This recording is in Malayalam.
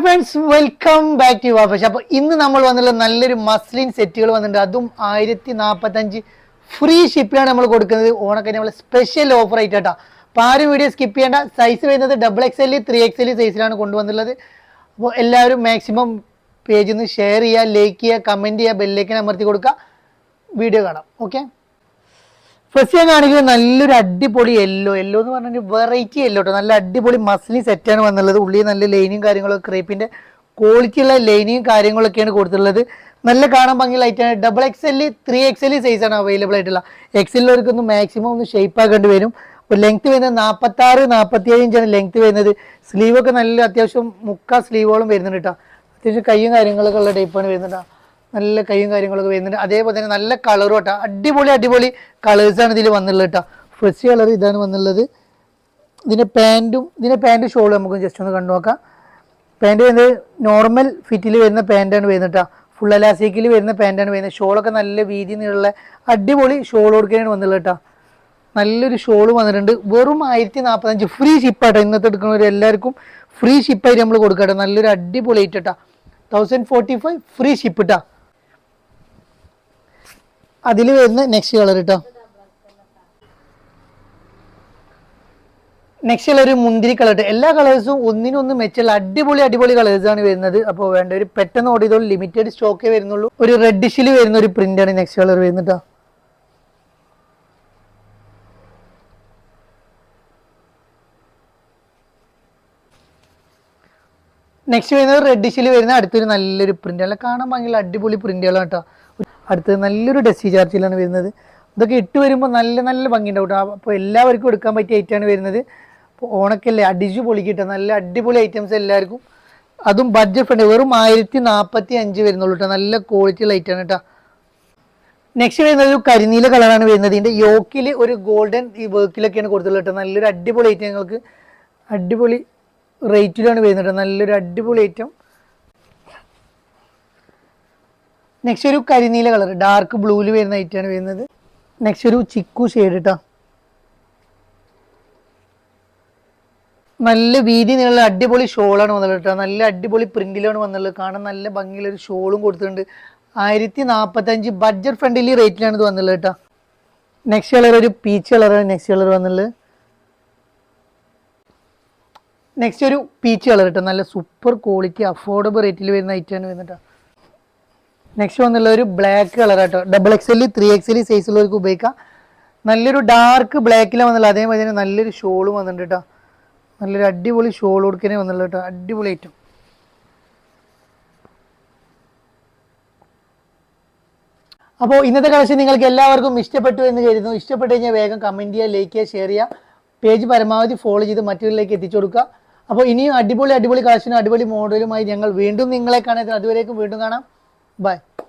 ഫ്രണ്ട്സ്, വെൽക്കം ബാക്ക് ടു വാഫഷ്. അപ്പോൾ ഇന്ന് നമ്മൾ വന്നുള്ള നല്ലൊരു മസ്ലിൻ സെറ്റുകൾ വന്നിട്ടുണ്ട്. അതും 1045 ഫ്രീ ഷിപ്പിലാണ് നമ്മൾ കൊടുക്കുന്നത്. ഓണക്കഴിഞ്ഞ നമ്മൾ സ്പെഷ്യൽ ഓഫർ ആയിട്ട് കേട്ടോ. അപ്പോൾ ആരും വീഡിയോ സ്കിപ്പ് ചെയ്യേണ്ട. സൈസ് വരുന്നത് XXL 3XL സൈസിലാണ് കൊണ്ടുവന്നുള്ളത്. അപ്പോൾ എല്ലാവരും മാക്സിമം പേജിൽ നിന്ന് ഷെയർ ചെയ്യുക, ലൈക്ക് ചെയ്യുക, കമൻറ്റ് ചെയ്യുക, ബെല്ലേക്കൻ അമർത്തി കൊടുക്കുക. വീഡിയോ കാണാം. ഓക്കെ, ഫസ്റ്റ് ഞാൻ കാണിക്കുന്നത് നല്ലൊരു അടിപൊളി യെല്ലോ എന്ന് പറഞ്ഞാൽ വെറൈറ്റി യെല്ലോ കേട്ടോ. നല്ല അടിപൊളി മസ്ലിൻ സെറ്റാണ് വന്നുള്ളത്. ഉള്ളിൽ നല്ല ലൈനിങ് കാര്യങ്ങളൊക്കെ ക്രേപ്പിന്റെ ക്വാളിറ്റിയുള്ള ലൈനിങ് കാര്യങ്ങളൊക്കെയാണ് കൊടുത്തിട്ടുള്ളത്. നല്ല കാണാൻ ഭംഗിയിലായിട്ടാണ്. XXL 3XL സൈസാണ് അവൈലബിൾ ആയിട്ടുള്ള. എക്സലിലവർക്കൊന്ന് മാക്സിമം ഒന്ന് ഷേപ്പ് ആക്കേണ്ടി വരും. അപ്പോൾ ലെങ്ത് വരുന്നത് 46-47 ഇഞ്ചാണ് ലെങ്ത് വരുന്നത്. സ്ലീവൊക്കെ നല്ല അത്യാവശ്യം മുക്കാ സ്ലീവോളം വരുന്നുണ്ട് കേട്ടോ. അത്യാവശ്യം കൈയും കാര്യങ്ങളൊക്കെ ഉള്ള ടൈപ്പാണ് വരുന്നുണ്ട്. നല്ല കൈയും കാര്യങ്ങളൊക്കെ വരുന്നുണ്ട്. അതേപോലെ തന്നെ നല്ല കളറും കേട്ടോ. അടിപൊളി കളേഴ്സാണ് ഇതിൽ വന്നുള്ളത് കേട്ടോ. ഫസ്റ്റ് കളർ ഇതാണ് വന്നുള്ളത്. ഇതിൻ്റെ പാൻറ്റും ഷോളും നമുക്ക് ജസ്റ്റ് ഒന്ന് കണ്ടു നോക്കാം. പാൻറ്റ് വരുന്നത് നോർമൽ ഫിറ്റിൽ വരുന്ന പാൻറ്റാണ് വരുന്നത് കേട്ടോ. ഫുൾ എലാസ്റ്റിക്കിൽ വരുന്ന പാൻറ്റാണ് വരുന്നത്. ഷോളൊക്കെ നല്ല വീതി നീളമുള്ള അടിപൊളി ഷോൾ കൊടുക്കാനാണ് വന്നുള്ളത് കേട്ടോ. നല്ലൊരു ഷോള് വന്നിട്ടുണ്ട്. വെറും 1045 ഫ്രീ ഷിപ്പാട്ടോ. ഇന്നത്തെ എടുക്കുന്നവർ എല്ലാവർക്കും ഫ്രീ ഷിപ്പായിട്ട് നമ്മൾ കൊടുക്കട്ടെ. നല്ലൊരു അടിപൊളി ആയിട്ട് കേട്ടോ. 1045 ഫ്രീ ഷിപ്പ് കേട്ടോ. അതിൽ വരുന്ന നെക്സ്റ്റ് കളർ കേട്ടോ. നെക്സ്റ്റ് കളർ മുന്തിരി കളർ. എല്ലാ കളേഴ്സും ഒന്നിനൊന്ന് മെച്ചുള്ള അടിപൊളി കളേഴ്സാണ് വരുന്നത്. അപ്പോൾ വേണ്ട ഒരു പെട്ടെന്ന് ഓർഡർ ചെയ്തോളൂ. ലിമിറ്റഡ് സ്റ്റോക്കേ വരുന്നുള്ളൂ. ഒരു റെഡിഷിൽ വരുന്ന ഒരു പ്രിന്റാണ് നെക്സ്റ്റ് കളർ വരുന്നത് കേട്ടോ. നെക്സ്റ്റ് വരുന്നത് റെഡിഷിൽ വരുന്ന അടുത്തൊരു നല്ലൊരു പ്രിന്റ്. അല്ല കാണാൻ ഭംഗിയുള്ള അടിപൊളി പ്രിന്റുകളാണ് കേട്ടോ. അടുത്തത് നല്ലൊരു ഡെസ്റ്റി ചാർജിലാണ് വരുന്നത്. ഇതൊക്കെ ഇട്ട് വരുമ്പോൾ നല്ല ഭംഗി ഉണ്ടാവും കേട്ടോ. അപ്പോൾ എല്ലാവർക്കും എടുക്കാൻ പറ്റിയ ഐറ്റമാണ് വരുന്നത്. അപ്പോൾ ഓണക്കല്ലേ അടിച്ചു പൊളിക്കിട്ടോ. നല്ല അടിപൊളി ഐറ്റംസ് എല്ലാവർക്കും. അതും ബഡ്ജറ്റ് ഫ്രണ്ട്. വെറും 1045 വരുന്നുള്ളൂ കേട്ടോ. നല്ല ക്വാളിറ്റി ലൈറ്റാണ് കേട്ടോ. നെക്സ്റ്റ് വരുന്നത് ഒരു കരിനീല കളറാണ് വരുന്നത്. ഇതിൻ്റെ യോക്കിൽ ഒരു ഗോൾഡൻ ഈ വർക്കിലൊക്കെയാണ് കൊടുത്തിട്ടുള്ളത് കേട്ടോ. നല്ലൊരു അടിപൊളി ഐറ്റം. നിങ്ങൾക്ക് അടിപൊളി റേറ്റിലാണ് വരുന്നത്. നല്ലൊരു അടിപൊളി ഐറ്റം. നെക്സ്റ്റ് ഒരു കരിനീല കളർ ഡാർക്ക് ബ്ലൂവിൽ വരുന്ന ഐറ്റാണ് വരുന്നത്. നെക്സ്റ്റ് ഒരു ചിക്കു ഷെയ്ഡ് കേട്ടോ. നല്ല വീതി നീളമുള്ള അടിപൊളി ഷോളാണ് വന്നുള്ളത് കേട്ടോ. നല്ല അടിപൊളി പ്രിന്റിലാണ് വന്നുള്ളത്. കാണാൻ നല്ല ഭംഗിയുള്ളൊരു ഷോളും കൊടുത്തിട്ടുണ്ട്. 1045 ബഡ്ജറ്റ് ഫ്രണ്ട്ലി റേറ്റിലാണ് ഇത് വന്നുള്ളത് കേട്ടോ. നെക്സ്റ്റ് കളർ ഒരു പീച്ച് കളറാണ് നെക്സ്റ്റ് കളർ വന്നുള്ളത്. നെക്സ്റ്റ് ഒരു പീച്ച് കളർ കേട്ടോ. നല്ല സൂപ്പർ ക്വാളിറ്റി അഫോർഡബിൾ റേറ്റിൽ വരുന്ന ഐറ്റാണ് വരുന്നത് കേട്ടോ. നെക്സ്റ്റ് വന്നുള്ള ഒരു ബ്ലാക്ക് കളർ കേട്ടോ. XXL 3XL സൈസുള്ളവർക്ക് ഉപയോഗിക്കാം. നല്ലൊരു ഡാർക്ക് ബ്ലാക്കിലാണ് വന്നുള്ളത്. അതേപോലെ തന്നെ നല്ലൊരു ഷോളും വന്നിട്ടുണ്ട് കേട്ടോ. നല്ലൊരു അടിപൊളി ഷോൾ കൊടുക്കാനേ വന്നുള്ളത് കേട്ടോ. അടിപൊളി ഐറ്റം. അപ്പോൾ ഇന്നത്തെ കളക്ഷൻ നിങ്ങൾക്ക് എല്ലാവർക്കും ഇഷ്ടപ്പെട്ടു എന്ന് കരുതുന്നു. ഇഷ്ടപ്പെട്ടു കഴിഞ്ഞാൽ വേഗം കമൻറ്റ് ചെയ്യുക, ലൈക്ക് ചെയ്യുക, ഷെയർ ചെയ്യുക. പേജ് പരമാവധി ഫോളോ ചെയ്ത് മറ്റുള്ളവരിലേക്ക് എത്തിച്ചു കൊടുക്കുക. അപ്പോൾ ഇനിയും അടിപൊളി കളക്ഷനും അടിപൊളി മോഡലുമായി ഞങ്ങൾ വീണ്ടും നിങ്ങളെ കാണാൻ. അതുവരേക്കും വീണ്ടും കാണാം. Bye.